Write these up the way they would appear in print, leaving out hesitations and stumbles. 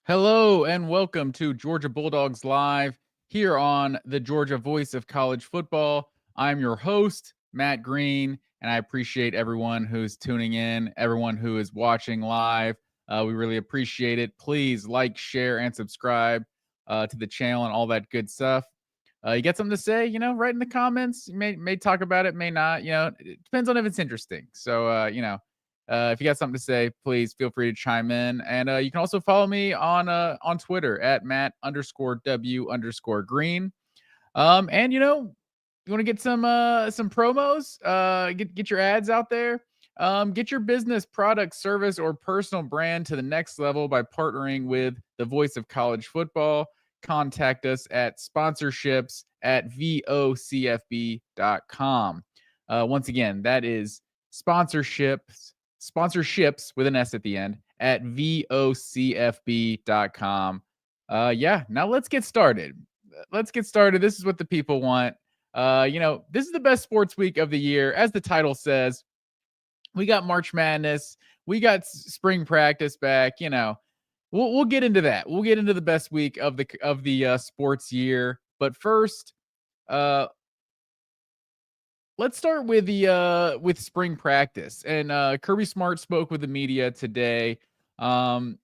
Hello and welcome to Georgia Bulldogs Live here on the Georgia Voice of College Football. I'm your host, Matt Green, and I appreciate everyone who's tuning in, everyone who is watching live. We really appreciate it. Please like, share, and subscribe to the channel and all that good stuff. You get something to say, write in the comments. You may talk about it, may not. It depends on if it's interesting. So, if you got something to say, please feel free to chime in. And you can also follow me on Twitter at Matt_W_Green. And you want to get some promos, get your ads out there. Get your business, product, service, or personal brand to the next level by partnering with the Voice of College Football. Contact us at sponsorships@vocfb.com. Once again, that is sponsorships with an S at the end at vocfb.com. Now let's get started. This is what the people want. This is the best sports week of the year, as the title says. We got March Madness, we got spring practice back. We'll get into that. We'll get into the best week of the sports year. But first, let's start with the with spring practice. And Kirby Smart spoke with the media today. And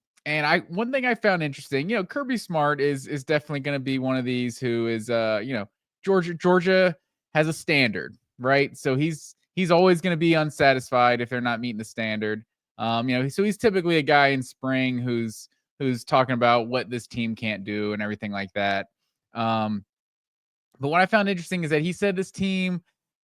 one thing I found interesting, Kirby Smart is definitely going to be one of these who is Georgia has a standard, right? So he's always going to be unsatisfied if they're not meeting the standard. So he's typically a guy in spring who's talking about what this team can't do and everything like that. But what I found interesting is that he said this team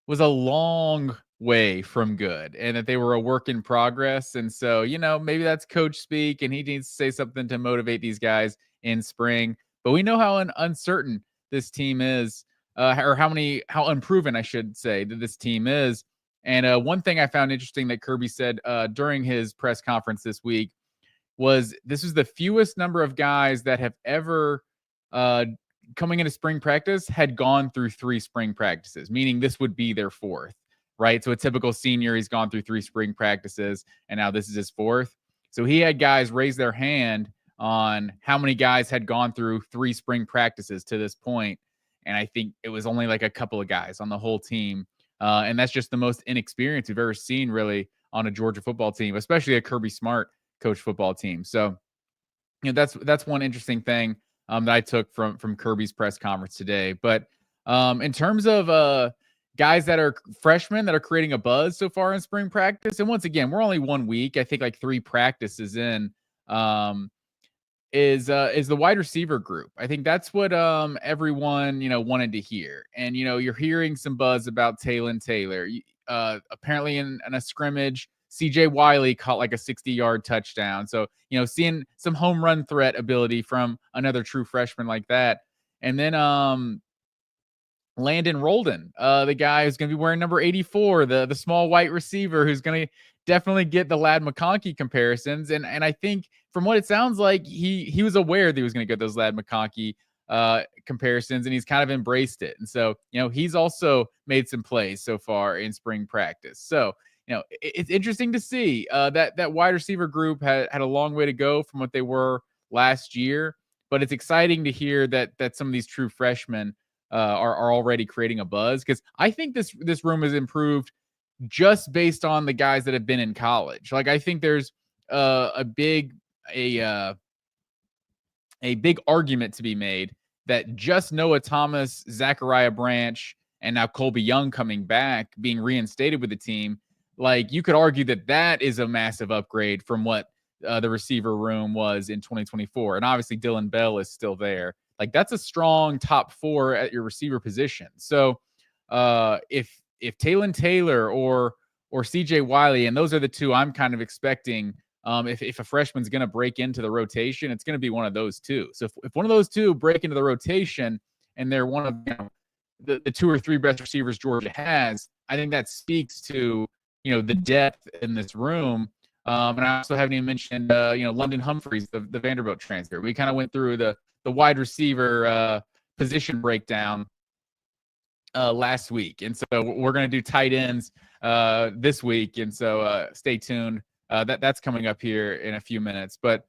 was a long way from good and that they were a work in progress. And so, maybe that's coach speak and he needs to say something to motivate these guys in spring. But we know how uncertain this team is, or how unproven, I should say, that this team is. And one thing I found interesting that Kirby said during his press conference this week was this was the fewest number of guys that have ever coming into spring practice had gone through 3 spring practices, meaning this would be their 4th, right? So a typical senior, he's gone through 3 spring practices, and now this is his 4th. So he had guys raise their hand on how many guys had gone through 3 spring practices to this point. And I think it was only like a couple of guys on the whole team. And that's just the most inexperienced we've ever seen really on a Georgia football team, especially a Kirby Smart coach football team. So, that's one interesting thing that I took from Kirby's press conference today. But in terms of guys that are freshmen that are creating a buzz so far in spring practice, and once again, we're only 1 week, I think like 3 practices in, is the wide receiver group. I think that's what everyone wanted to hear. And you're hearing some buzz about Taylor Taylor. Apparently in a scrimmage, CJ Wiley caught like a 60-yard touchdown. So, seeing some home run threat ability from another true freshman like that. And then Landon Rolden, the guy who's going to be wearing number 84, the small white receiver who's going to definitely get the Ladd McConkey comparisons. And I think from what it sounds like, he was aware that he was going to get those Ladd McConkey comparisons, and he's kind of embraced it. And so, he's also made some plays so far in spring practice. So, it's interesting to see that wide receiver group had a long way to go from what they were last year, but it's exciting to hear that some of these true freshmen are already creating a buzz, because I think this room has improved just based on the guys that have been in college. Like, I think there's a big argument to be made that just Noah Thomas, Zachariah Branch, and now Colby Young coming back, being reinstated with the team, like, you could argue that is a massive upgrade from what the receiver room was in 2024. And obviously Dylan Bell is still there. Like, that's a strong top 4 at your receiver position. So if Taylor Taylor or CJ Wiley, and those are the 2 I'm kind of expecting, if a freshman's going to break into the rotation, it's going to be one of those 2. So if one of those 2 break into the rotation and they're one of the 2 or 3 best receivers Georgia has, I think that speaks to the depth in this room. And I also haven't even mentioned London Humphreys, the Vanderbilt transfer. We kind of went through the wide receiver position breakdown last week, and so we're going to do tight ends this week, and so stay tuned. That's coming up here in a few minutes. But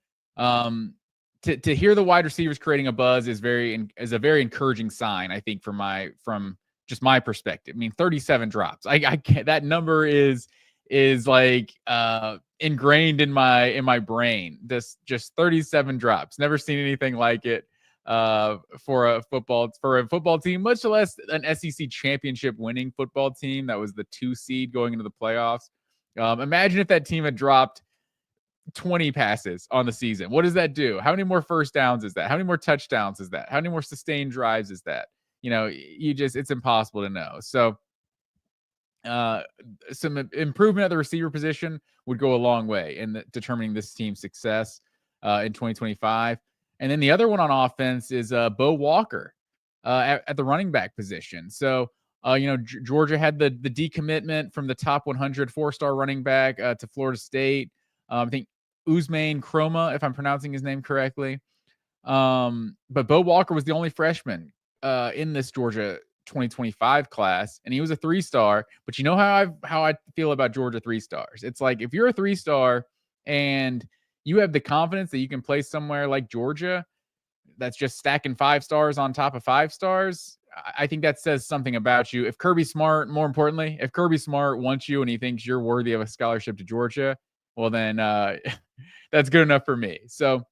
to hear the wide receivers creating a buzz is a very encouraging sign, I think, from just my perspective. I mean, 37 drops. I can't, that number is like ingrained in my brain. This just 37 drops. Never seen anything like it for a football team, much less an SEC championship winning football team that was the 2 seed going into the playoffs. Imagine if that team had dropped 20 passes on the season. What does that do? How many more first downs is that? How many more touchdowns is that? How many more sustained drives is that? It's impossible to know. So some improvement at the receiver position would go a long way in determining this team's success in 2025. And then the other one on offense is Bo Walker at the running back position. So, Georgia had the decommitment from the top 100 4-star running back to Florida State. I think Usman Chroma, if I'm pronouncing his name correctly. But Bo Walker was the only freshman in this Georgia 2025 class, and he was a 3-star. But you know how I feel about Georgia 3-stars. It's like if you're a 3-star and you have the confidence that you can play somewhere like Georgia that's just stacking 5 stars on top of 5 stars, I think that says something about you. If Kirby Smart, more importantly, if Kirby Smart wants you and he thinks you're worthy of a scholarship to Georgia, well then that's good enough for me. So,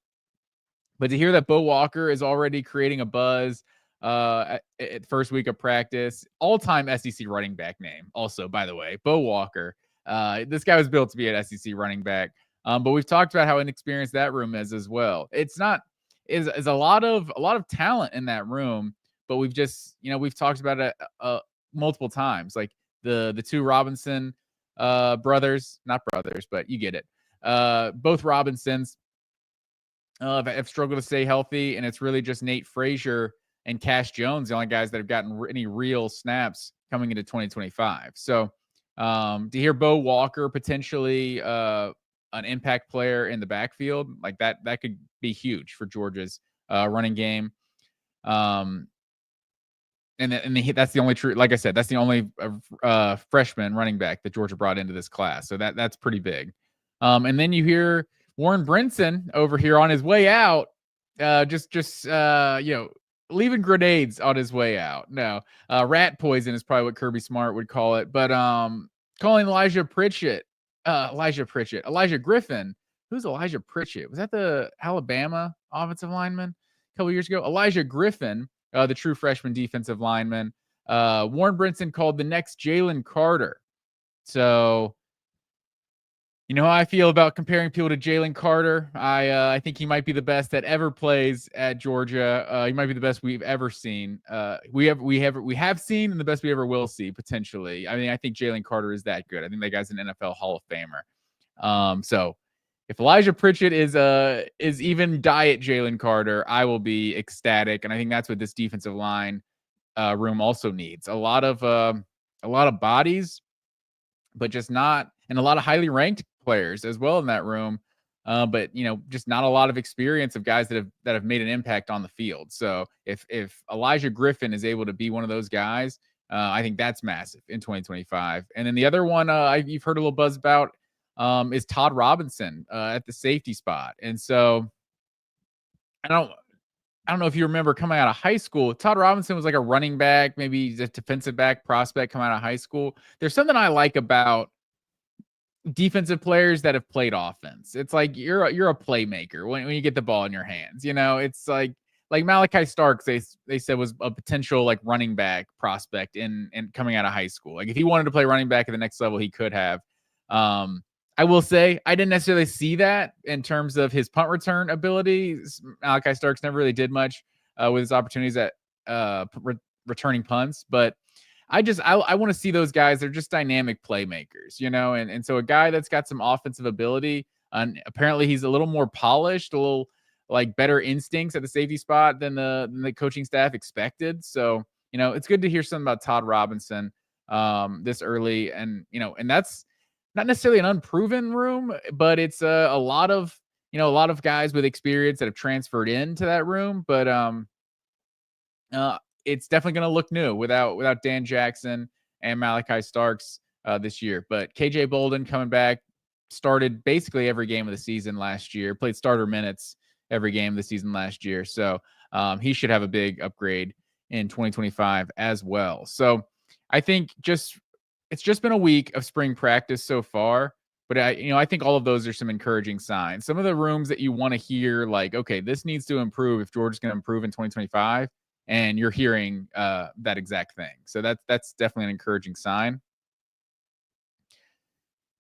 but to hear that Bo Walker is already creating a buzz at first week of practice, all-time SEC running back name. Also, by the way, Bo Walker. This guy was built to be an SEC running back. But we've talked about how inexperienced that room is as well. It's not is a lot of talent in that room, but we've talked about it multiple times. Like the 2 Robinson brothers, not brothers, but you get it. Both Robinsons have struggled to stay healthy, and it's really just Nate Frazier and Cash Jones, the only guys that have gotten any real snaps coming into 2025. So to hear Bo Walker potentially an impact player in the backfield, like that could be huge for Georgia's running game. And that's the only true, like I said, that's the only freshman running back that Georgia brought into this class. So that's pretty big. And then you hear Warren Brinson over here on his way out, leaving grenades on his way out. No, rat poison is probably what Kirby Smart would call it. But calling Elijah Griffin. Who's Elijah Pritchett? Was that the Alabama offensive lineman a couple years ago? Elijah Griffin, the true freshman defensive lineman. Warren Brinson called the next Jalen Carter. So, you know how I feel about comparing people to Jalen Carter. I think he might be the best that ever plays at Georgia. He might be the best we've ever seen. We have seen, and the best we ever will see potentially. I mean, I think Jalen Carter is that good. I think that guy's an NFL Hall of Famer. So if Elijah Pritchett is even diet Jalen Carter, I will be ecstatic. And I think that's what this defensive line room also needs. A lot of bodies, but just not, and a lot of highly ranked players as well in that room. But just not a lot of experience of guys that have made an impact on the field. So if Elijah Griffin is able to be one of those guys, I think that's massive in 2025. And then the other one you've heard a little buzz about is Todd Robinson at the safety spot. And so I don't know if you remember coming out of high school, Todd Robinson was like a running back, maybe a defensive back prospect coming out of high school. There's something I like about defensive players that have played offense. It's like you're a playmaker when you get the ball in your hands. It's like Malachi Starks, they said was a potential like running back prospect in coming out of high school. Like if he wanted to play running back at the next level, he could have. I will say I didn't necessarily see that in terms of his punt return abilities. Malachi Starks never really did much with his opportunities at returning punts, but I want to see those guys. They're just dynamic playmakers, and so a guy that's got some offensive ability, and apparently he's a little more polished, a little like better instincts at the safety spot than the coaching staff expected. So, it's good to hear something about Todd Robinson this early, and that's not necessarily an unproven room, but it's a lot of guys with experience that have transferred into that room. But it's definitely going to look new without Dan Jackson and Malachi Starks this year. But KJ Bolden coming back, started basically every game of the season last year, played starter minutes every game this season last year. So he should have a big upgrade in 2025 as well. So I think it's just been a week of spring practice so far, but I think all of those are some encouraging signs. Some of the rooms that you want to hear, like, okay, this needs to improve if Georgia's going to improve in 2025, and you're hearing that exact thing. So that's definitely an encouraging sign.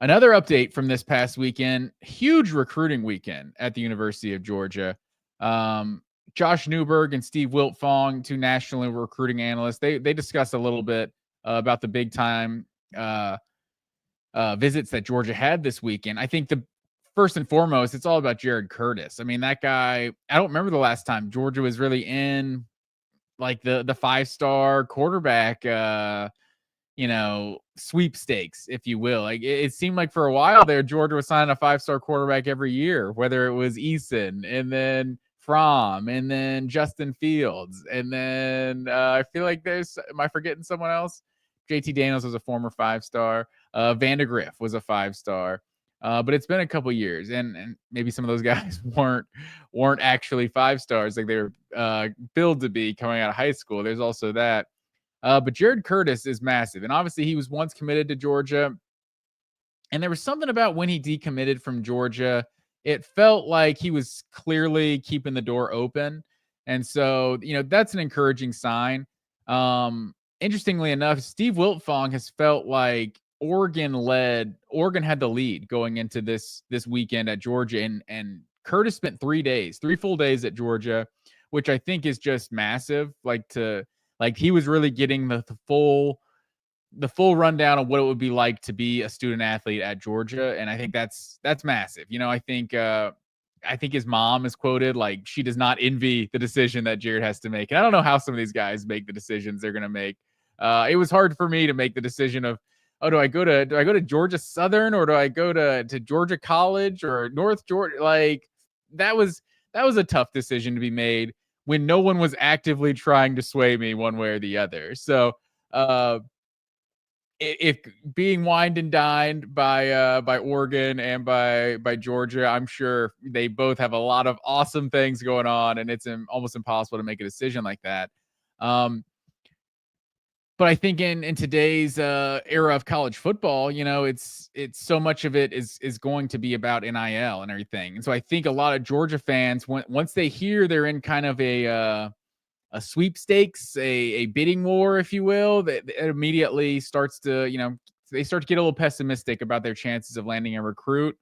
Another update from this past weekend, huge recruiting weekend at the University of Georgia. Um, Josh Newberg and Steve Wiltfong, two national recruiting analysts, they discussed a little bit about the big time visits that Georgia had this weekend. I think the first and foremost, it's all about Jared Curtis. I mean, that guy, I don't remember the last time Georgia was really in like the 5-star quarterback sweepstakes, if you will. Like it seemed like for a while there, Georgia was signing a 5-star quarterback every year, whether it was Eason and then Fromm and then Justin Fields. And then I feel like am I forgetting someone else? JT Daniels was a former 5-star. Vandegrift was a 5-star. But it's been a couple years, and maybe some of those guys weren't actually 5-stars like they were billed to be coming out of high school. There's also that. But Jared Curtis is massive. And obviously he was once committed to Georgia. And there was something about when he decommitted from Georgia, it felt like he was clearly keeping the door open. And so, that's an encouraging sign. Interestingly enough, Steve Wiltfong has felt like Oregon had the lead going into this weekend at Georgia. And Curtis spent 3 full days at Georgia, which I think is just massive. Like he was really getting the full rundown of what it would be like to be a student athlete at Georgia. And I think that's massive. I think his mom is quoted like she does not envy the decision that Jared has to make. And I don't know how some of these guys make the decisions they're going to make. It was hard for me to make the decision of, do I go to Georgia Southern, or do I go to Georgia College or North Georgia? Like that was a tough decision to be made when no one was actively trying to sway me one way or the other. So if being wined and dined by Oregon and by Georgia, I'm sure they both have a lot of awesome things going on, and it's almost impossible to make a decision like that. But I think in today's era of college football, it's so much of it is going to be about NIL and everything. And so I think a lot of Georgia fans, once they hear they're in kind of a sweepstakes, a bidding war, if you will, that immediately starts to, they start to get a little pessimistic about their chances of landing a recruit.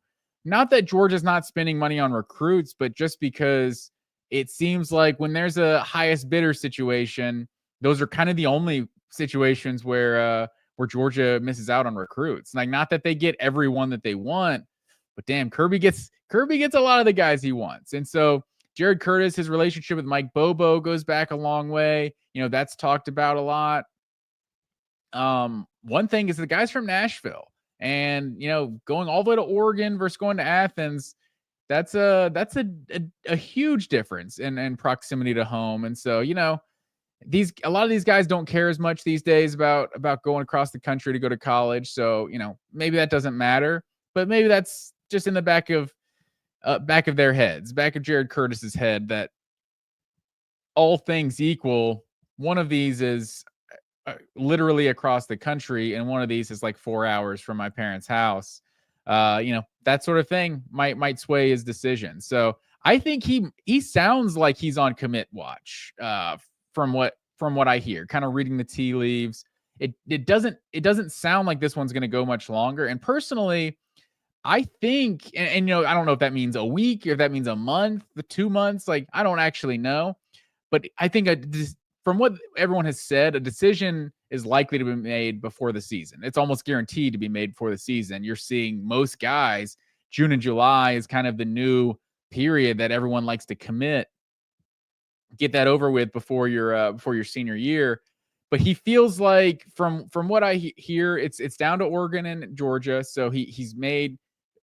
Not that Georgia's not spending money on recruits, but just because it seems like when there's a highest bidder situation, those are kind of the only situations where Georgia misses out on recruits. Like, not that they get everyone that they want, but damn, Kirby gets a lot of the guys he wants. And so Jared Curtis, his relationship with Mike Bobo goes back a long way. That's talked about a lot. One thing is the guy's from Nashville, and going all the way to Oregon versus going to Athens, that's a huge difference in proximity to home. And so, a lot of these guys don't care as much these days about going across the country to go to college. So, maybe that doesn't matter, but maybe that's just in the back of their heads, back of Jared Curtis's head, that all things equal, one of these is literally across the country, and one of these is like 4 hours from my parents' house. That sort of thing might sway his decision. So I think he sounds like he's on commit watch. From what I hear, kind of reading the tea leaves, it doesn't sound like this one's going to go much longer. And personally, I think, and I don't know if that means a week or if that means a month, 2 months. Like, I don't actually know, but I think from what everyone has said, a decision is likely to be made before the season. It's almost guaranteed to be made before the season. You're seeing most guys, June and July is kind of the new period that everyone likes to commit. Get that over with before your senior year. But he feels like, from what I hear, it's down to Oregon and Georgia. So he's made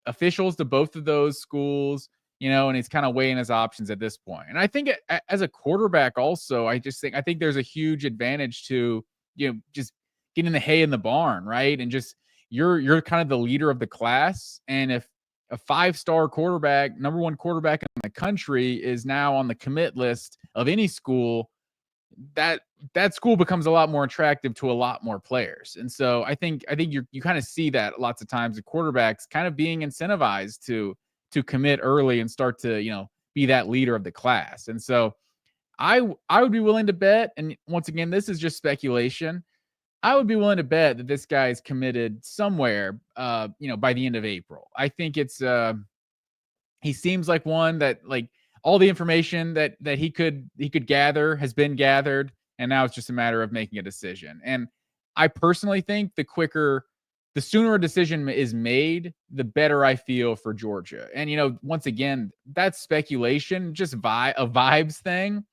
officials to both of those schools, and he's kind of weighing his options at this point. And I think as a quarterback also, I think there's a huge advantage to, just getting the hay in the barn, right? And just you're kind of the leader of the class. And if a 5-star quarterback, number one quarterback in the country, is now on the commit list of any school, that school becomes a lot more attractive to a lot more players. And so I think you kind of see that lots of times the quarterbacks kind of being incentivized to commit early and start to, be that leader of the class. And so I would be willing to bet, and once again, this is just speculation. I would be willing to bet that this guy is committed somewhere, by the end of April. I think he seems like one that, like, all the information that he could gather has been gathered, and now it's just a matter of making a decision. And I personally think the sooner a decision is made, the better I feel for Georgia. And once again, that's speculation, just a vibes thing,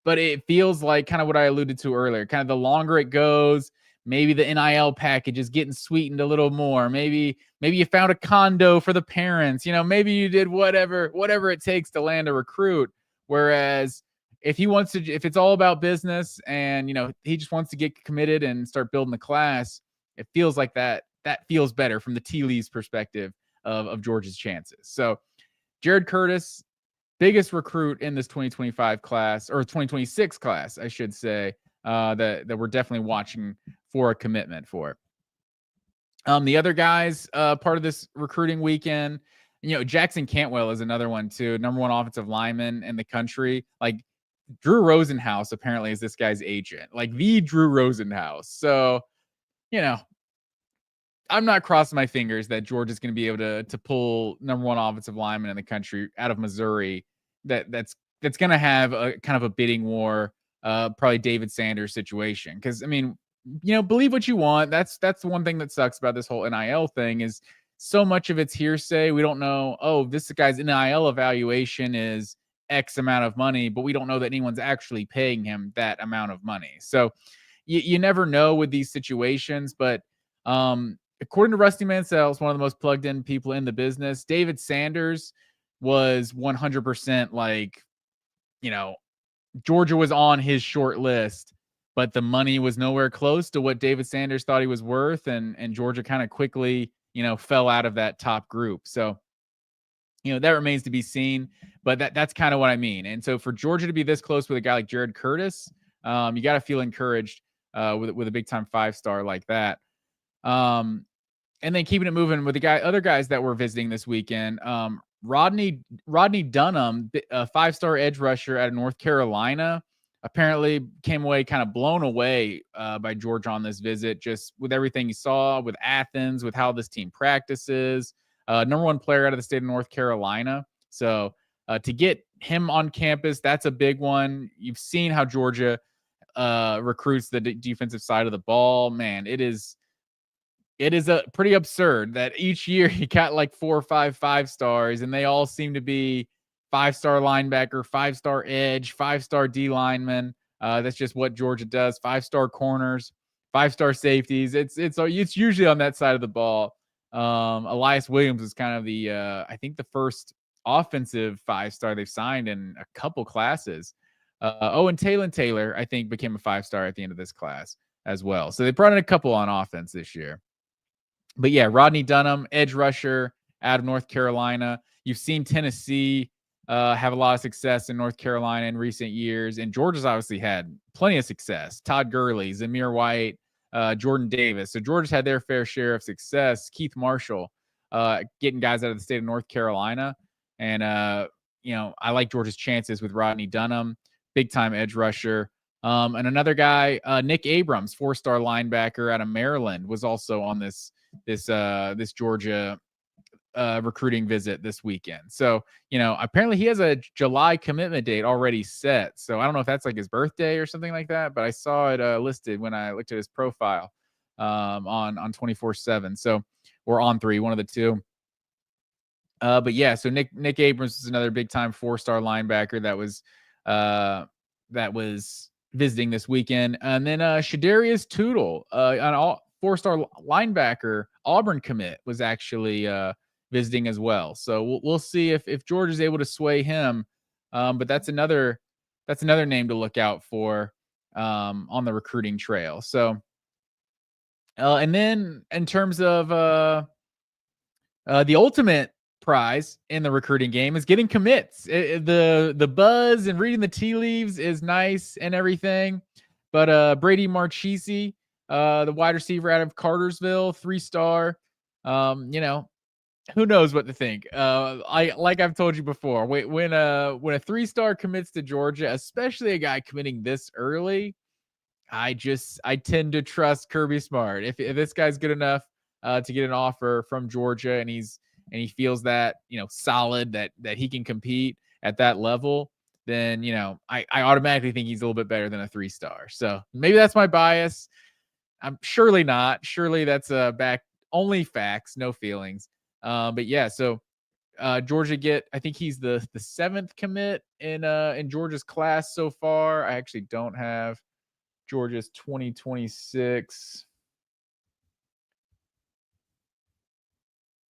but it feels like kind of what I alluded to earlier. Kind of the longer it goes, maybe the NIL package is getting sweetened a little more. Maybe you found a condo for the parents. Maybe you did whatever it takes to land a recruit. Whereas if if it's all about business and he just wants to get committed and start building the class, it feels like that feels better from the tea leaves perspective of Georgia's chances. So Jared Curtis, biggest recruit in this 2025 class, or 2026 class, I should say, that we're definitely watching for a commitment for. The other guys, part of this recruiting weekend, Jackson Cantwell is another one too, number one offensive lineman in the country. Like, Drew Rosenhaus apparently is this guy's agent, like the Drew Rosenhaus. So, I'm not crossing my fingers that Georgia's going to be able to pull number one offensive lineman in the country out of Missouri. That's going to have a kind of a bidding war, probably David Sanders situation. Because believe what you want. That's the one thing that sucks about this whole NIL thing is so much of it's hearsay. We don't know. Oh, this guy's NIL evaluation is X amount of money, but we don't know that anyone's actually paying him that amount of money. So you never know with these situations. But according to Rusty Mansell, one of the most plugged in people in the business, David Sanders was 100% like, Georgia was on his short list, but the money was nowhere close to what David Sanders thought he was worth. And Georgia kind of quickly, fell out of that top group. So, that remains to be seen, but that's kind of what I mean. And so for Georgia to be this close with a guy like Jared Curtis, you got to feel encouraged with a big time 5-star like that. And then keeping it moving with other guys that were visiting this weekend. Rodney Dunham, a 5-star edge rusher out of North Carolina, apparently came away kind of blown away by Georgia on this visit, just with everything he saw with Athens, with how this team practices. Number one player out of the state of North Carolina. So to get him on campus, that's a big one. You've seen how Georgia recruits the defensive side of the ball. Man, it is a pretty absurd that each year you got like 4 or 5-stars, and they all seem to be 5-star linebacker, 5-star edge, 5-star D lineman. That's just what Georgia does. 5-star corners, 5-star safeties. It's usually on that side of the ball. Elias Williams is kind of the I think the first offensive 5-star they've signed in a couple classes. And Taylor I think became a 5-star at the end of this class as well. So they brought in a couple on offense this year. But yeah, Rodney Dunham, edge rusher out of North Carolina. You've seen Tennessee have a lot of success in North Carolina in recent years, and Georgia's obviously had plenty of success. Todd Gurley, Zamir White, Jordan Davis. So Georgia's had their fair share of success. Keith Marshall getting guys out of the state of North Carolina. And, I like Georgia's chances with Rodney Dunham, big-time edge rusher. And another guy, Nick Abrams, 4-star linebacker out of Maryland, was also on this Georgia recruiting visit this weekend. So, apparently he has a July commitment date already set. So I don't know if that's like his birthday or something like that, but I saw it listed when I looked at his profile on 24/7. So, or on 3, one of the two. But yeah, so Nick Abrams is another big time 4-star linebacker that was visiting this weekend. And then Shadarius Tootle, an 4-star linebacker, Auburn commit, was actually visiting as well. So we'll see if George is able to sway him. But that's another name to look out for on the recruiting trail. So, and then in terms of the ultimate prize in the recruiting game is getting commits. The buzz and reading the tea leaves is nice and everything, but Brady Marchese, the wide receiver out of Cartersville, 3-star, you know, who knows what to think. I've told you before, when a 3-star commits to Georgia, especially a guy committing this early, I tend to trust Kirby Smart. If this guy's good enough to get an offer from Georgia, and he feels that, solid, that he can compete at that level, then I automatically think he's a little bit better than a 3-star. So maybe that's my bias. I'm surely not. Surely that's back only facts, no feelings. But yeah, so Georgia I think he's the 7th commit in Georgia's class so far. I actually don't have Georgia's 2026.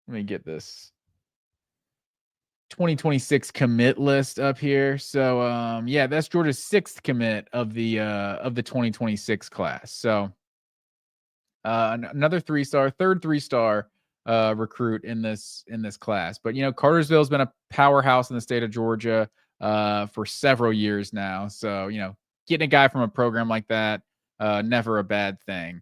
Let me get this 2026 commit list up here. So yeah, that's Georgia's 6th commit of the 2026 class. So another 3-star, third 3-star recruit in this class. But Cartersville's been a powerhouse in the state of Georgia for several years now. So getting a guy from a program like that, never a bad thing.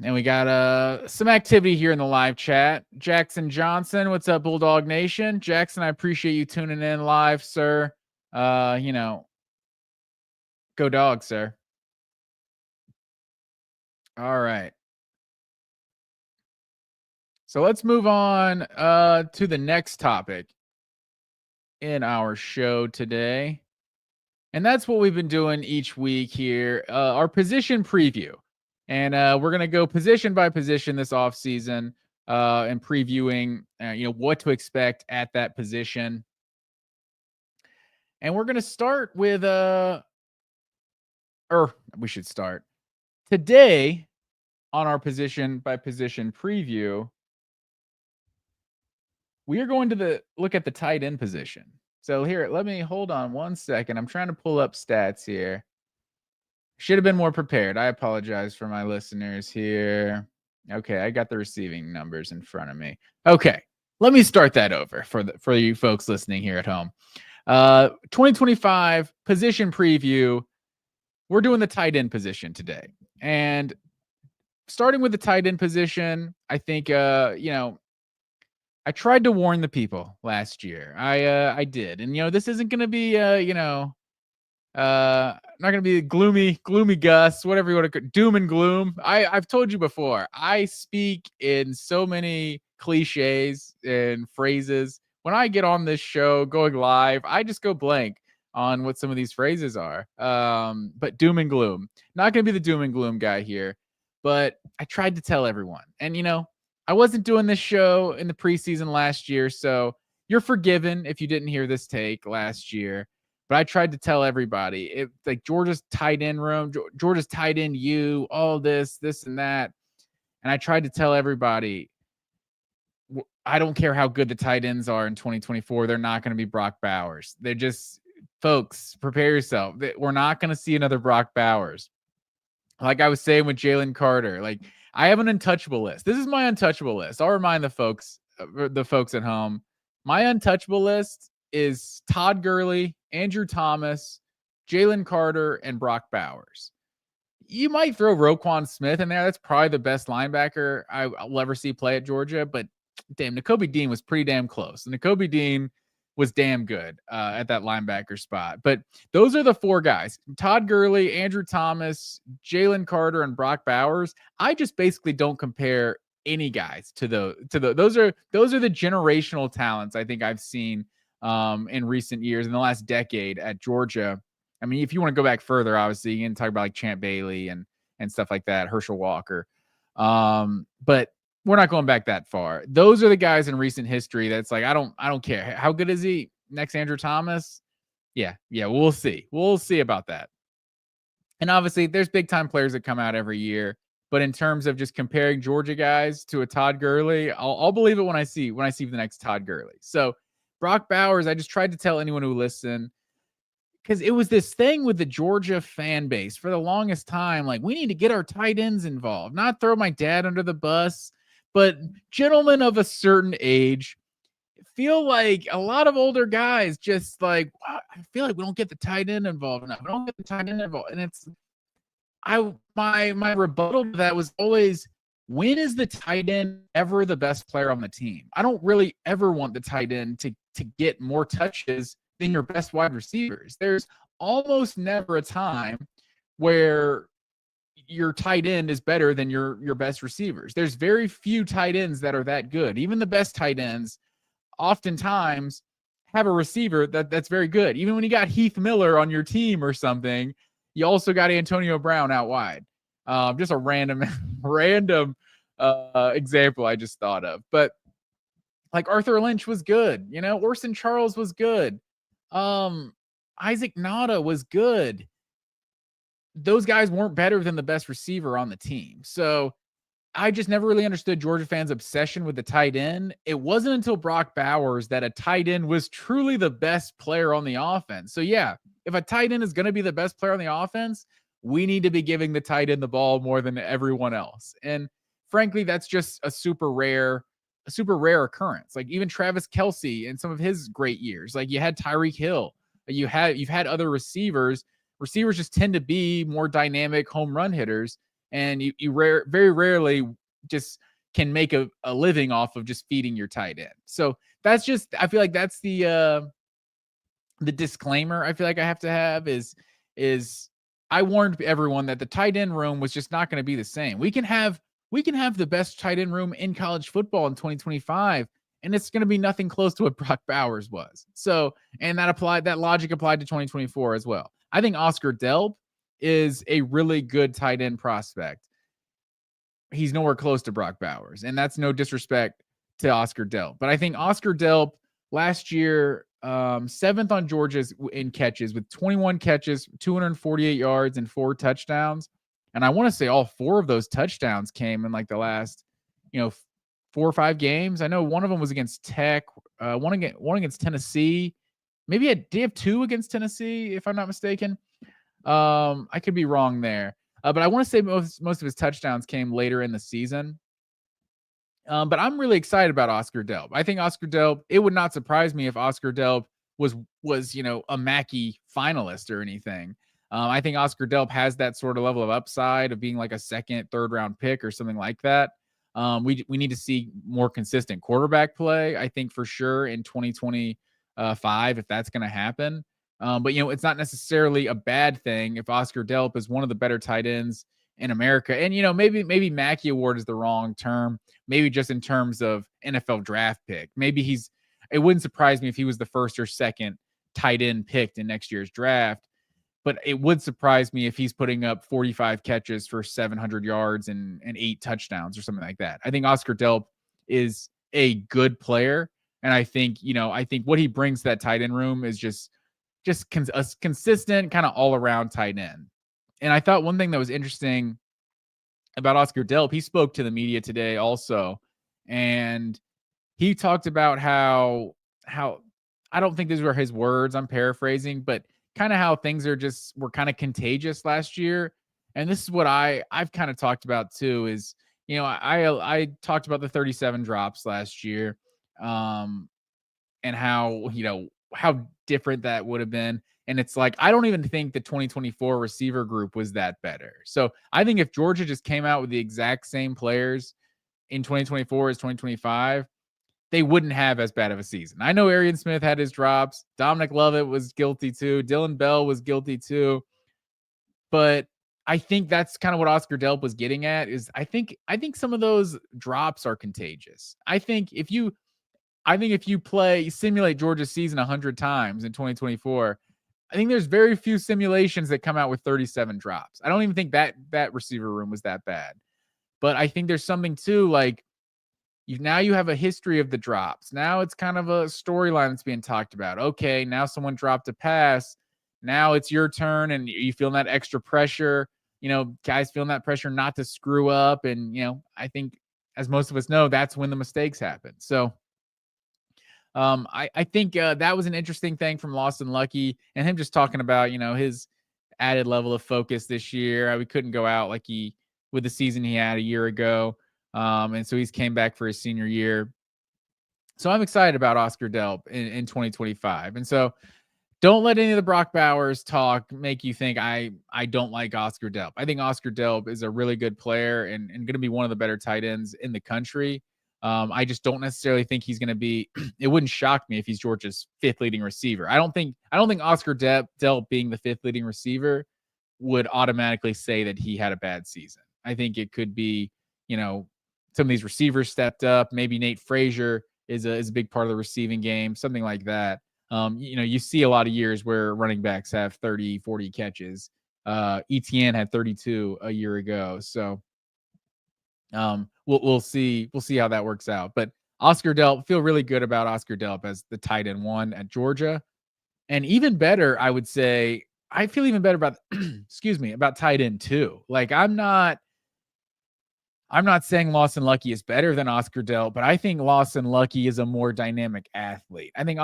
And we got some activity here in the live chat. Jackson Johnson, what's up, Bulldog Nation? Jackson, I appreciate you tuning in live, sir. Go Dogs, sir. All right. So let's move on to the next topic in our show today. And that's what we've been doing each week here, our position preview. And we're going to go position by position this offseason and previewing, what to expect at that position. And we're going to start with, or we should start today on our position by position preview. We are going to look at the tight end position. So here, let me hold on one second. I'm trying to pull up stats here. Should have been more prepared. I apologize for my listeners here. Okay, I got the receiving numbers in front of me. Okay, let me start that over for you folks listening here at home. 2025 position preview. We're doing the tight end position today. And starting with the tight end position, I think, I tried to warn the people last year. I did. And, this isn't going to be, not going to be gloomy Gus, whatever you want to doom and gloom. I've told you before, I speak in so many cliches and phrases. When I get on this show going live, I just go blank on what some of these phrases are. But doom and gloom, not going to be the doom and gloom guy here, but I tried to tell everyone. And, I wasn't doing this show in the preseason last year, so you're forgiven if you didn't hear this take last year. But I tried to tell everybody, like Georgia's tight end room, Georgia's tight end all this and that. And I tried to tell everybody, I don't care how good the tight ends are in 2024. They're not going to be Brock Bowers. They're just, folks, prepare yourself. We're not going to see another Brock Bowers. Like I was saying with Jalen Carter, like I have an untouchable list. This is my untouchable list. I'll remind the folks at home. My untouchable list is Todd Gurley, Andrew Thomas, Jalen Carter, and Brock Bowers. You might throw Roquan Smith in there. That's probably the best linebacker I'll ever see play at Georgia. But damn, Nakobe Dean was pretty damn close. Nakobe Dean was damn good at that linebacker spot. But those are the 4 guys: Todd Gurley, Andrew Thomas, Jalen Carter, and Brock Bowers. I just basically don't compare any guys to those. Those are the generational talents I think I've seen in recent years, in the last decade at Georgia. I mean, if you want to go back further, obviously you can talk about like Champ Bailey and stuff like that, Herschel Walker. But we're not going back that far. Those are the guys in recent history that's like, I don't care. How good is he? Next Andrew Thomas? Yeah, we'll see. We'll see about that. And obviously there's big time players that come out every year. But in terms of just comparing Georgia guys to a Todd Gurley, I'll believe it when I see the next Todd Gurley. So Brock Bowers, I just tried to tell anyone who listened, because it was this thing with the Georgia fan base for the longest time. Like, we need to get our tight ends involved, not throw my dad under the bus. but gentlemen of a certain age feel like a lot of older guys just like, "Wow, I feel like we don't get the tight end involved enough. We don't get the tight end involved." And it's my rebuttal to that was always, when is the tight end ever the best player on the team? I don't really ever want the tight end to get more touches than your best wide receivers. There's almost never a time where your tight end is better than your best receivers. There's very few tight ends that are that good. Even the best tight ends oftentimes have a receiver that's very good. Even when you got Heath Miller on your team or something, you also got Antonio Brown out wide. Just a random example I just thought of. But like Arthur Lynch was good. Orson Charles was good. Isaac Nada was good. Those guys weren't better than the best receiver on the team. So I just never really understood Georgia fans' obsession with the tight end. It wasn't until Brock Bowers that a tight end was truly the best player on the offense. So yeah, if a tight end is going to be the best player on the offense, we need to be giving the tight end the ball more than everyone else. And frankly, that's just a super rare occurrence. Like even Travis Kelce in some of his great years, like you had Tyreek Hill, you've had other receivers. Receivers just tend to be more dynamic home run hitters, and you very rarely just can make a living off of just feeding your tight end. So that's just, I feel like that's the disclaimer I feel like I have to have is I warned everyone that the tight end room was just not going to be the same. We can have the best tight end room in college football in 2025, and it's going to be nothing close to what Brock Bowers was. So, and that logic applied to 2024 as well. I think Oscar Delp is a really good tight end prospect. He's nowhere close to Brock Bowers, and that's no disrespect to Oscar Delp. But I think Oscar Delp last year, 7th on Georgia's in catches with 21 catches, 248 yards, and 4 touchdowns. And I want to say all 4 of those touchdowns came in like the last, 4 or 5 games. I know one of them was against Tech, one against Tennessee. Maybe did he have 2 against Tennessee, if I'm not mistaken. I could be wrong there. But I want to say most of his touchdowns came later in the season. But I'm really excited about Oscar Delp. I think Oscar Delp, it would not surprise me if Oscar Delp was a Mackey finalist or anything. I think Oscar Delp has that sort of level of upside of being like a 2nd, 3rd round pick or something like that. We need to see more consistent quarterback play, I think, for sure in 2025, if that's going to happen. But it's not necessarily a bad thing if Oscar Delp is one of the better tight ends in America. And maybe Mackey Award is the wrong term. Maybe just in terms of NFL draft pick. Maybe it wouldn't surprise me if he was the 1st or 2nd tight end picked in next year's draft. But it would surprise me if he's putting up 45 catches for 700 yards and 8 touchdowns or something like that. I think Oscar Delp is a good player. And I think what he brings to that tight end room is just a consistent kind of all around tight end. And I thought one thing that was interesting about Oscar Delp, he spoke to the media today also, and he talked about how I don't think these were his words, I'm paraphrasing, but kind of how things were kind of contagious last year. And this is what I've kind of talked about too, is, I talked about the 37 drops last year, and how different that would have been. And it's like, I don't even think the 2024 receiver group was that better. So I think if Georgia just came out with the exact same players in 2024 as 2025, they wouldn't have as bad of a season. I know Arian Smith had his drops. Dominic Lovett was guilty too. Dylan Bell was guilty too. But I think that's kind of what Oscar Delp was getting at, is I think some of those drops are contagious. I think if you simulate Georgia's season 100 times in 2024, I think there's very few simulations that come out with 37 drops. I don't even think that receiver room was that bad. But I think there's something too, like, now you have a history of the drops. Now it's kind of a storyline that's being talked about. Okay, now someone dropped a pass. Now it's your turn, and you feel that extra pressure. Guys feeling that pressure not to screw up. And, I think, as most of us know, that's when the mistakes happen. So I think that was an interesting thing from Lawson Lucky, and him just talking about, his added level of focus this year. We couldn't go out like with the season he had a year ago. And so he's came back for his senior year. So I'm excited about Oscar Delp in 2025. And so don't let any of the Brock Bowers talk make you think I don't like Oscar Delp. I think Oscar Delp is a really good player and going to be one of the better tight ends in the country. I just don't necessarily think he's going to be. It wouldn't shock me if he's Georgia's fifth leading receiver. I don't think Oscar Delp being the fifth leading receiver would automatically say that he had a bad season. I think it could be, some of these receivers stepped up. Maybe Nate Frazier is a big part of the receiving game, something like that. You see a lot of years where running backs have 30, 40 catches. ETN had 32 a year ago. So we'll see how that works out. But Oscar Delp, feel really good about Oscar Delp as the tight end one at Georgia. And even better, I would say, I feel even better about about tight end two. Like I'm not saying Lawson Lucky is better than Oscar Delp, but I think Lawson Lucky is a more dynamic athlete. I think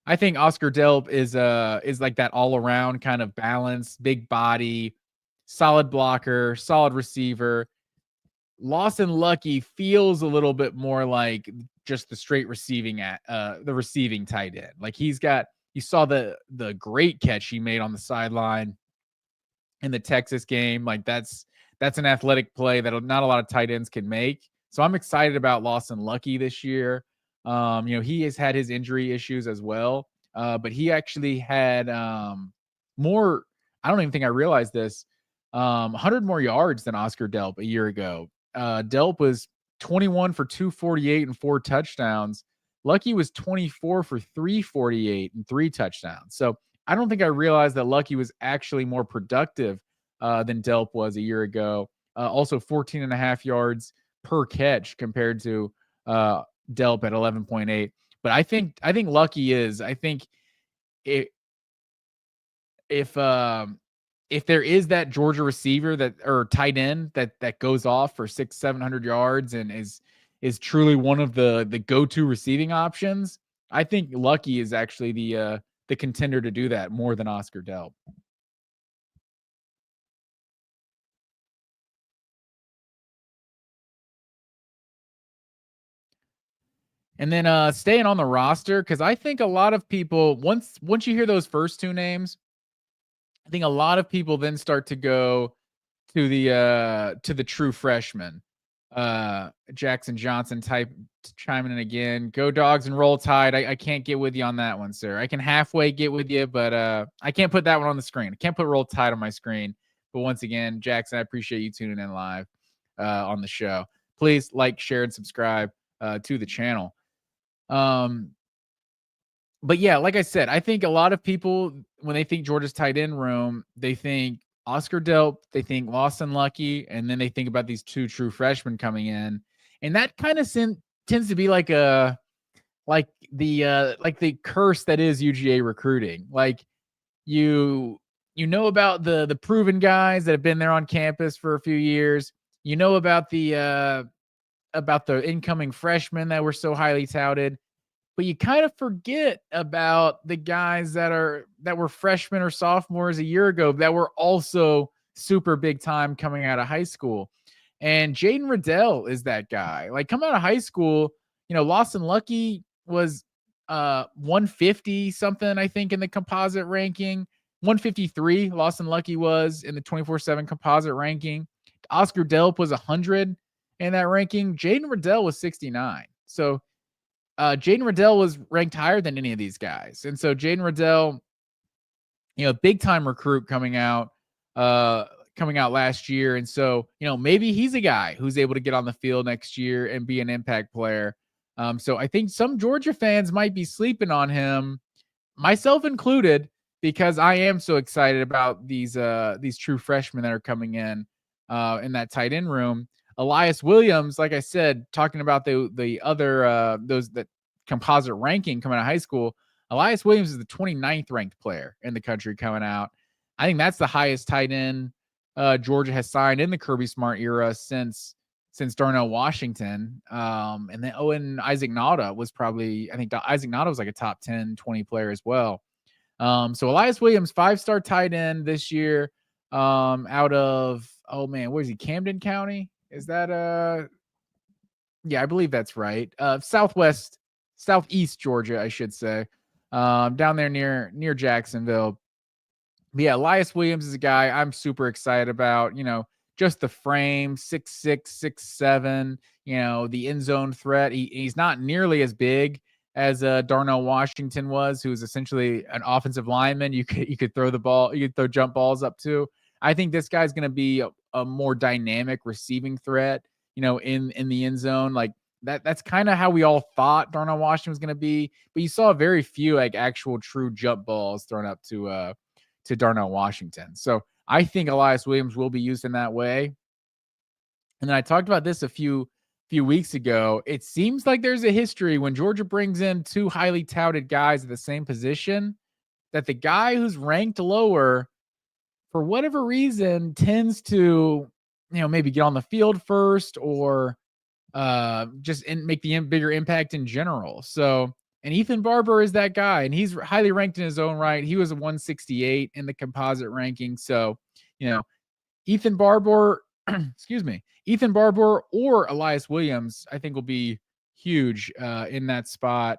I think Oscar Delp is like that all around kind of balance, big body, solid blocker, solid receiver. Lawson Lucky feels a little bit more like just the straight receiving the receiving tight end. Like you saw the great catch he made on the sideline in the Texas game. Like that's an athletic play that not a lot of tight ends can make. So I'm excited about Lawson Lucky this year. He has had his injury issues as well, but he actually had more. I don't even think I realized this. 100 more yards than Oscar Delp a year ago. Delp was 21 for 248 and 4 touchdowns. Lucky was 24 for 348 and 3 touchdowns. So I don't think I realized that Lucky was actually more productive than Delp was a year ago. Also 14 and a half yards per catch compared to Delp at 11.8. But I think Lucky is. I think if there is that Georgia receiver or tight end that goes off for 600-700 yards and is truly one of the go-to receiving options, I think Lucky is actually the contender to do that more than Oscar Delp. And then staying on the roster, because I think a lot of people, once you hear those first two names, I think a lot of people then start to go to the true freshman. Jackson Johnson chiming in again. Go Dogs and Roll Tide. I can't get with you on that one, sir. I can halfway get with you, but I can't put that one on the screen. I can't put Roll Tide on my screen. But once again, Jackson, I appreciate you tuning in live on the show. Please like, share, and subscribe to the channel. But yeah, like I said, I think a lot of people, when they think Georgia's tight end room, they think Oscar Delp, they think Lawson Lucky, and then they think about these two true freshmen coming in. And that kind of tends to be like the curse that is UGA recruiting. Like you know about the proven guys that have been there on campus for a few years. You know about the incoming freshmen that were so highly touted. But you kind of forget about the guys that were freshmen or sophomores a year ago that were also super big time coming out of high school. And Jaden Riddell is that guy. Like coming out of high school, Lawson Lucky was 150 something, I think, in the composite ranking. 153 Lawson Lucky was in the 24/7 composite ranking. Oscar Delp was 100 in that ranking. Jaden Riddell was 69. So Jaden Riddell was ranked higher than any of these guys. And so Jaden Riddell, big time recruit coming out last year. And so, maybe he's a guy who's able to get on the field next year and be an impact player. So I think some Georgia fans might be sleeping on him, myself included, because I am so excited about these true freshmen that are coming in that tight end room. Elias Williams, like I said, talking about the other those that composite ranking coming out of high school, Elias Williams is the 29th ranked player in the country coming out. I think that's the highest tight end Georgia has signed in the Kirby Smart era since Darnell Washington. And then Isaac Nauta was Isaac Nauta was like a top 10, 20 player as well. So Elias Williams, 5-star tight end this year. out of, oh man, where is he? Camden County? Is that yeah, I believe that's right. Southeast Georgia, I should say. Down there near Jacksonville. But yeah, Elias Williams is a guy I'm super excited about. Just the frame, 6'6", 6'7", the end zone threat. He's not nearly as big as Darnell Washington was, who was essentially an offensive lineman. You could throw the ball, you could throw jump balls up to. I think this guy's going to be a more dynamic receiving threat, in the end zone. Like that's kind of how we all thought Darnell Washington was going to be, but you saw very few like actual true jump balls thrown up to Darnell Washington. So I think Elias Williams will be used in that way. And then I talked about this a few weeks ago. It seems like there's a history when Georgia brings in two highly touted guys at the same position, that the guy who's ranked lower, for whatever reason, tends to, maybe get on the field first, or just make the bigger impact in general. So, and Ethan Barber is that guy, and he's highly ranked in his own right. He was a 168 in the composite ranking. So, Ethan Barber, excuse me, Ethan Barber or Elias Williams, I think will be huge in that spot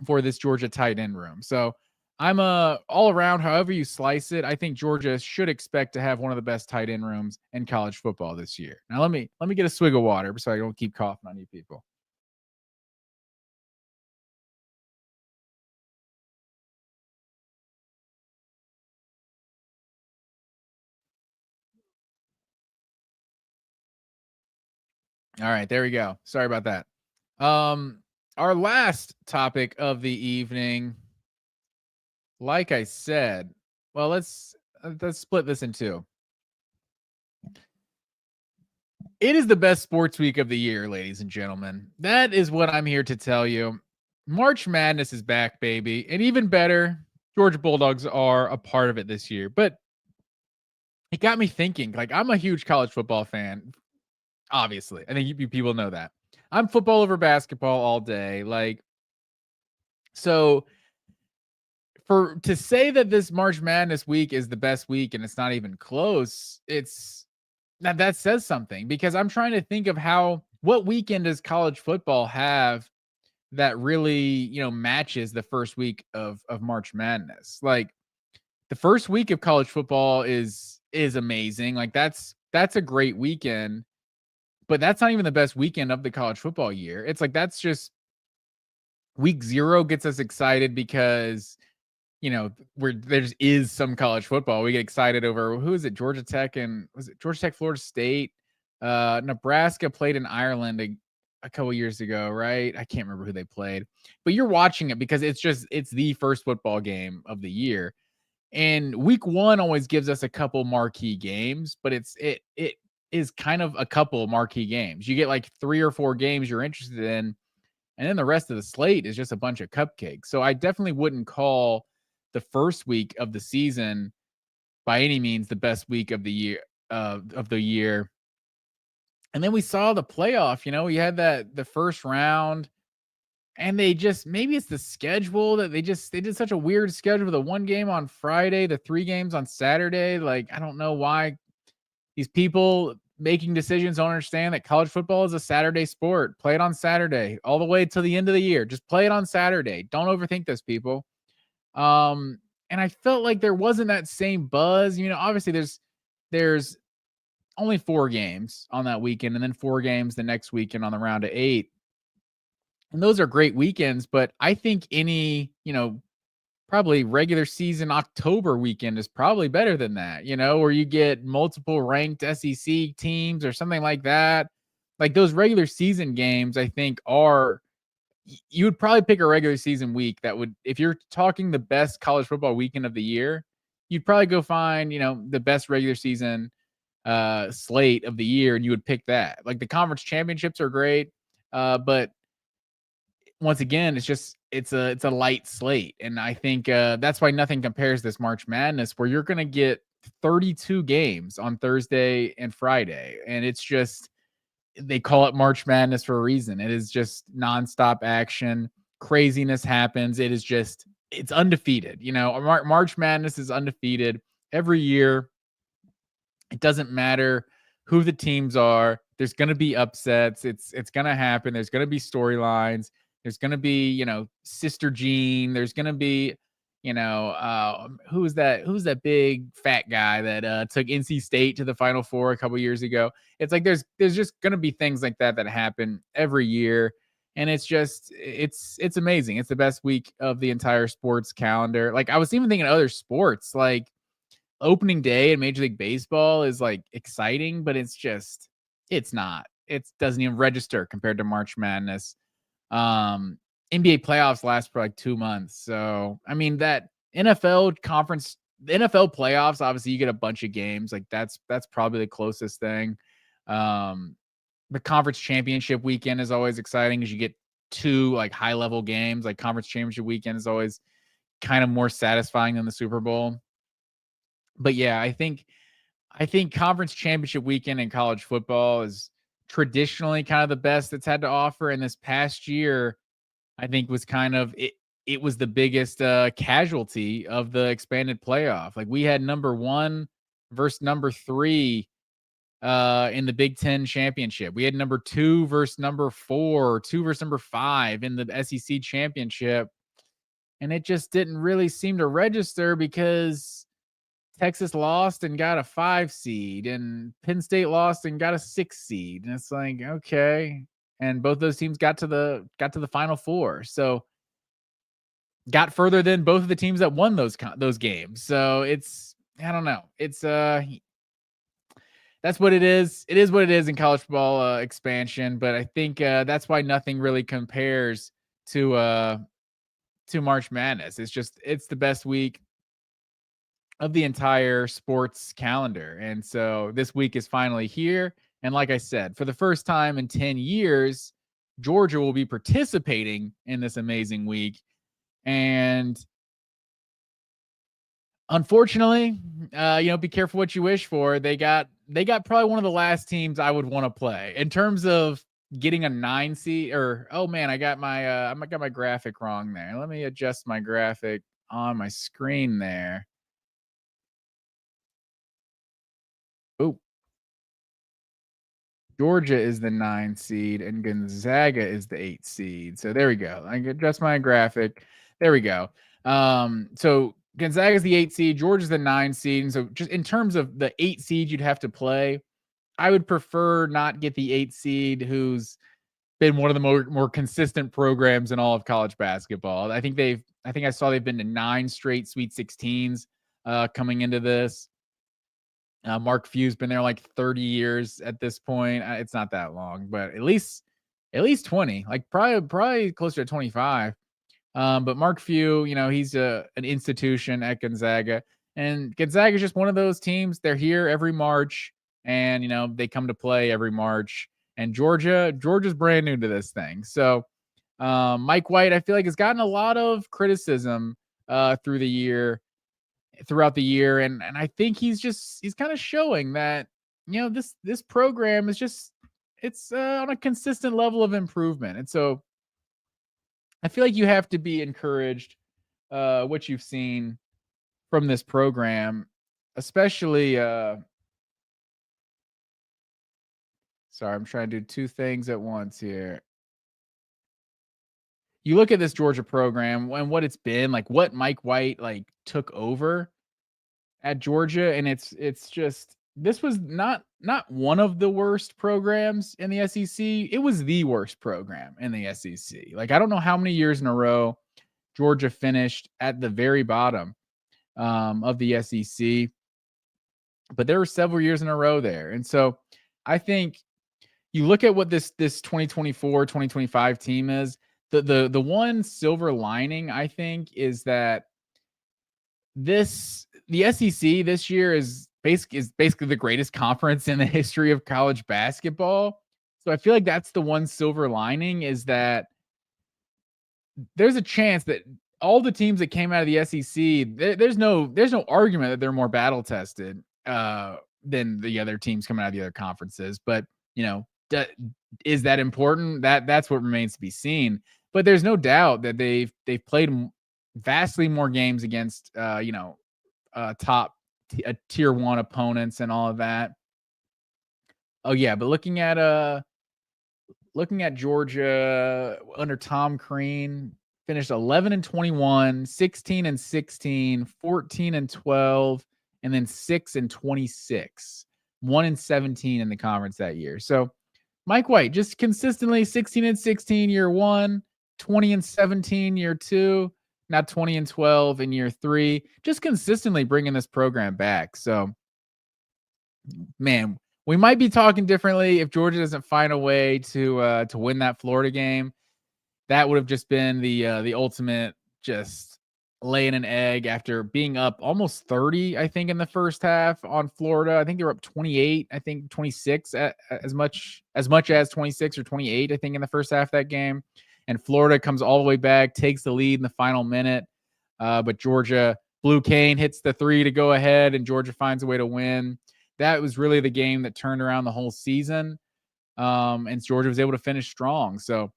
for this Georgia tight end room. So I'm all around, however you slice it, I think Georgia should expect to have one of the best tight end rooms in college football this year. Now let me get a swig of water so I don't keep coughing on you people. All right, there we go. Sorry about that. Our last topic of the evening, like I said, well, let's split this in two. It is the best sports week of the year, ladies and gentlemen. That is what I'm here to tell you. March Madness is back, baby. And even better, Georgia Bulldogs are a part of it this year. But it got me thinking, like, I'm a huge college football fan, obviously. I think you people know that. I'm football over basketball all day. Like, so to say that this March Madness week is the best week and it's not even close, that says something, because I'm trying to think of what weekend does college football have that really, matches the first week of March Madness. Like, the first week of college football is amazing. Like, that's a great weekend, but that's not even the best weekend of the college football year. It's like, that's just week 0 gets us excited because, there just is some college football. We get excited over, who is it? Georgia Tech, and was it Georgia Tech, Florida State? Nebraska played in Ireland a couple years ago, right? I can't remember who they played, but you're watching it because it's the first football game of the year. And week 1 always gives us a couple marquee games, but it is kind of a couple marquee games. You get like 3 or 4 games you're interested in, and then the rest of the slate is just a bunch of cupcakes. So I definitely wouldn't call the first week of the season by any means the best week of the year of the year. And then we saw the playoff, we had the first round, and maybe it's the schedule that they did such a weird schedule, the 1 game on Friday, the 3 games on Saturday. Like, I don't know why these people making decisions don't understand that college football is a Saturday sport. Play it on Saturday all the way till the end of the year. Just play it on Saturday. Don't overthink this, people. And I felt like there wasn't that same buzz. Obviously there's only 4 games on that weekend, and then 4 games the next weekend on the round of 8. And those are great weekends, but I think any, probably regular season October weekend is probably better than that, where you get multiple ranked SEC teams or something like that. Like, those regular season games, I think you would probably pick a regular season week that would, if you're talking the best college football weekend of the year, you'd probably go find, the best regular season slate of the year, and you would pick that. Like, the conference championships are great, but once again, it's a light slate. And I think that's why nothing compares this March Madness, where you're going to get 32 games on Thursday and Friday. And it's just, they call it March Madness for a reason. It is just nonstop action. Craziness happens. It's undefeated. March Madness is undefeated. every year. It doesn't matter who the teams are. There's going to be upsets. It's going to happen. There's going to be storylines. There's going to be, Sister Jean. There's going to be, who's that big fat guy that took NC State to the Final Four a couple years ago. It's like there's just going to be things like that happen every year, and it's amazing. It's the best week of the entire sports calendar. Like, I was even thinking other sports, like opening day in Major League Baseball is like exciting, but it's not. It doesn't even register compared to March Madness. NBA playoffs last for like 2 months. So, I mean, that NFL conference, the NFL playoffs, obviously you get a bunch of games. Like that's probably the closest thing. The conference championship weekend is always exciting because you get 2 like high level games. Like conference championship weekend is always kind of more satisfying than the Super Bowl. But yeah, I think conference championship weekend in college football is traditionally kind of the best it's had to offer. And this past year, I think was kind of it. It was the biggest casualty of the expanded playoff. Like we had number 1 versus number 3 in the Big Ten championship. We had number 2 versus number 4, 2 versus number 5 in the SEC championship. And it just didn't really seem to register because Texas lost and got a 5 seed, and Penn State lost and got a 6 seed. And it's like, okay. And both those teams got to the Final Four. So got further than both of the teams that won those games. So it's, I don't know. It's that's what it is. It is what it is in college football expansion, but I think that's why nothing really compares to March Madness. It's the best week of the entire sports calendar. And so this week is finally here. And like I said, for the first time in 10 years, Georgia will be participating in this amazing week. And unfortunately, be careful what you wish for. They got probably one of the last teams I would want to play in terms of getting a 9 seed. Or oh man, I got my graphic wrong there. Let me adjust my graphic on my screen there. Oh, Georgia is the 9 seed and Gonzaga is the 8 seed. So there we go. I can adjust my graphic. There we go. So Gonzaga is the 8 seed, Georgia's the 9 seed. And so just in terms of the 8 seed you'd have to play, I would prefer not get the 8 seed who's been one of the more consistent programs in all of college basketball. I think I saw they've been to 9 straight Sweet 16s coming into this. Mark Few's been there like 30 years at this point. It's not that long, but at least 20, like probably closer to 25. But Mark Few, he's an institution at Gonzaga, and Gonzaga is just one of those teams. They're here every March, and they come to play every March. And Georgia's brand new to this thing. So Mike White, I feel like, has gotten a lot of criticism throughout the year, and I think he's kind of showing that this program is it's on a consistent level of improvement. And so I feel like you have to be encouraged what you've seen from this program, especially sorry, I'm trying to do 2 things at once here. You look at this Georgia program and what it's been, like what Mike White like took over at Georgia, and it's just, this was not one of the worst programs in the SEC. It was the worst program in the SEC. Like, I don't know how many years in a row Georgia finished at the very bottom of the SEC, but there were several years in a row there. And so I think you look at what this 2024, 2025 team is, the one silver lining, I think, is that the SEC this year is basically the greatest conference in the history of college basketball. So I feel like that's the one silver lining, is that there's a chance that all the teams that came out of the SEC, there's no argument that they're more battle tested than the other teams coming out of the other conferences. But is that important? That's what remains to be seen. But there's no doubt that they've played vastly more games against top tier 1 opponents and all of that. Oh yeah, but looking at Georgia under Tom Crean, finished 11-21, 16-16, 14-12, and then 6-26, 1-17 in the conference that year. So Mike White just consistently 16-16 year 1, 20-17 year 2, now 20-12 in year 3, just consistently bringing this program back. So man, we might be talking differently if Georgia doesn't find a way to win that Florida game. That would have just been the ultimate, just laying an egg after being up almost 30, I think, in the first half on Florida. I think they were up 28, I think 26, as much as 26 or 28, I think, in the first half of that game. And Florida comes all the way back, takes the lead in the final minute. But Georgia, Blue Cane hits the 3 to go ahead, and Georgia finds a way to win. That was really the game that turned around the whole season. And Georgia was able to finish strong. So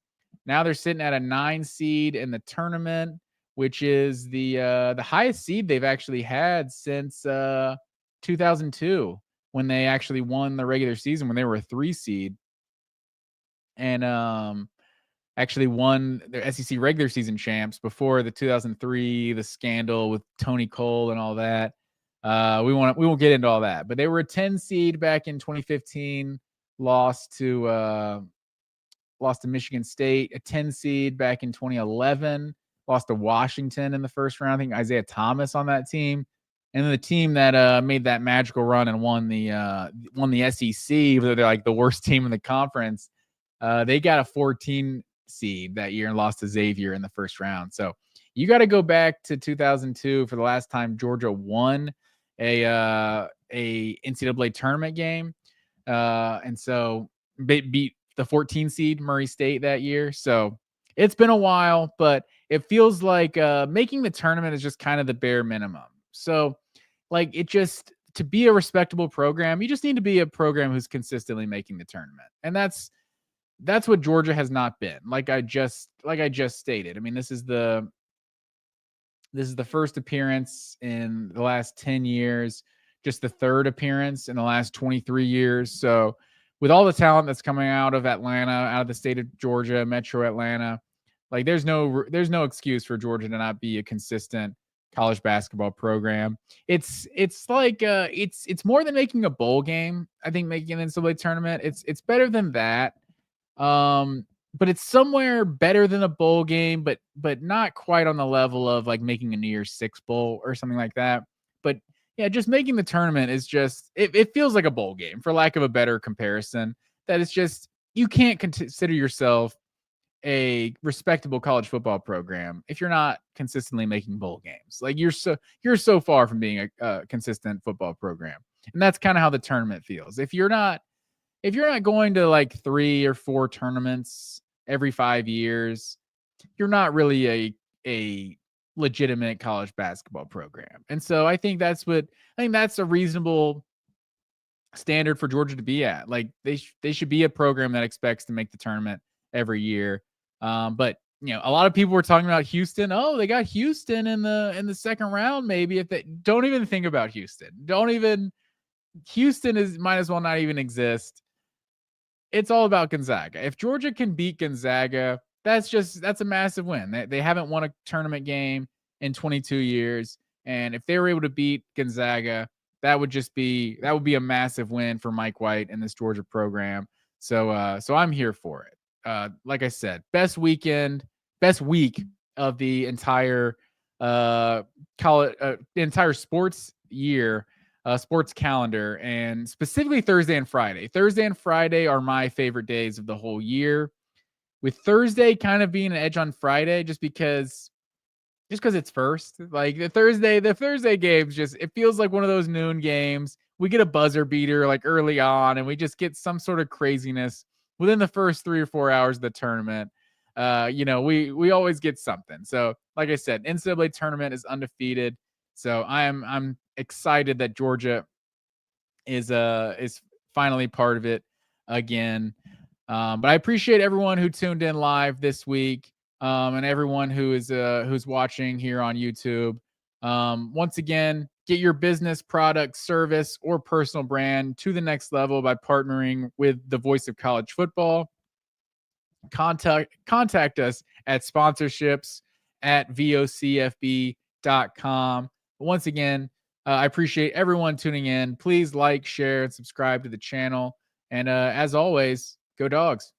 now they're sitting at a 9 seed in the tournament, which is the highest seed they've actually had since 2002, when they actually won the regular season, when they were a 3 seed, and actually won their SEC regular season champs before the 2003, the scandal with Tony Cole and all that. We won't get into all that, but they were a 10 seed back in 2015, lost to Michigan State, a 10 seed back in 2011, lost to Washington in the first round. I think Isaiah Thomas on that team. And then the team that made that magical run and won the SEC, though they're like the worst team in the conference, they got a 14 seed that year and lost to Xavier in the first round. So you got to go back to 2002 for the last time Georgia won a NCAA tournament game, and so beat the 14 seed Murray State that year. So it's been a while, but it feels like making the tournament is just kind of the bare minimum. So like, it just, to be a respectable program, you just need to be a program who's consistently making the tournament. And that's what Georgia has not been. Like I just stated. I mean, this is the first appearance in the last 10 years, just the third appearance in the last 23 years. So with all the talent that's coming out of Atlanta, out of the state of Georgia, Metro Atlanta, like there's no excuse for Georgia to not be a consistent college basketball program. It's like it's more than making a bowl game. I think making an NCAA tournament, it's better than that. But it's somewhere better than a bowl game, but not quite on the level of like making a New Year's Six bowl or something like that. But yeah, just making the tournament is just, it feels like a bowl game, for lack of a better comparison. That it's just, you can't consider yourself a respectable college football program if you're not consistently making bowl games. Like you're so far from being a consistent football program. And that's kind of how the tournament feels. If you're not going to like 3 or 4 tournaments every 5 years, you're not really a legitimate college basketball program. And so I think that's a reasonable standard for Georgia to be at. Like they should be a program that expects to make the tournament every year. But you know, a lot of people were talking about Houston. Oh, they got Houston in the second round. Maybe if they don't even think about Houston, Houston might as well not even exist. It's all about Gonzaga. If Georgia can beat Gonzaga, that's a massive win. They haven't won a tournament game in 22 years. And if they were able to beat Gonzaga, that would be a massive win for Mike White and this Georgia program. So I'm here for it. Like I said, best week of the entire entire sports year, sports calendar, and specifically Thursday and Friday. Thursday and Friday are my favorite days of the whole year, with Thursday kind of being an edge on Friday just because it's first. Like the Thursday games, it feels like one of those noon games. We get a buzzer beater like early on, and we just get some sort of craziness within the first 3 or 4 hours of the tournament. We always get something. So like I said, NCAA tournament is undefeated. So I'm excited that Georgia is finally part of it again. But I appreciate everyone who tuned in live this week, and everyone who's watching here on YouTube. Once again, Get your business, product, service, or personal brand to the next level by partnering with the voice of college football. Contact us at sponsorships@vocfb.com. Once again, I appreciate everyone tuning in. Please like, share, and subscribe to the channel. And as always, go Dogs.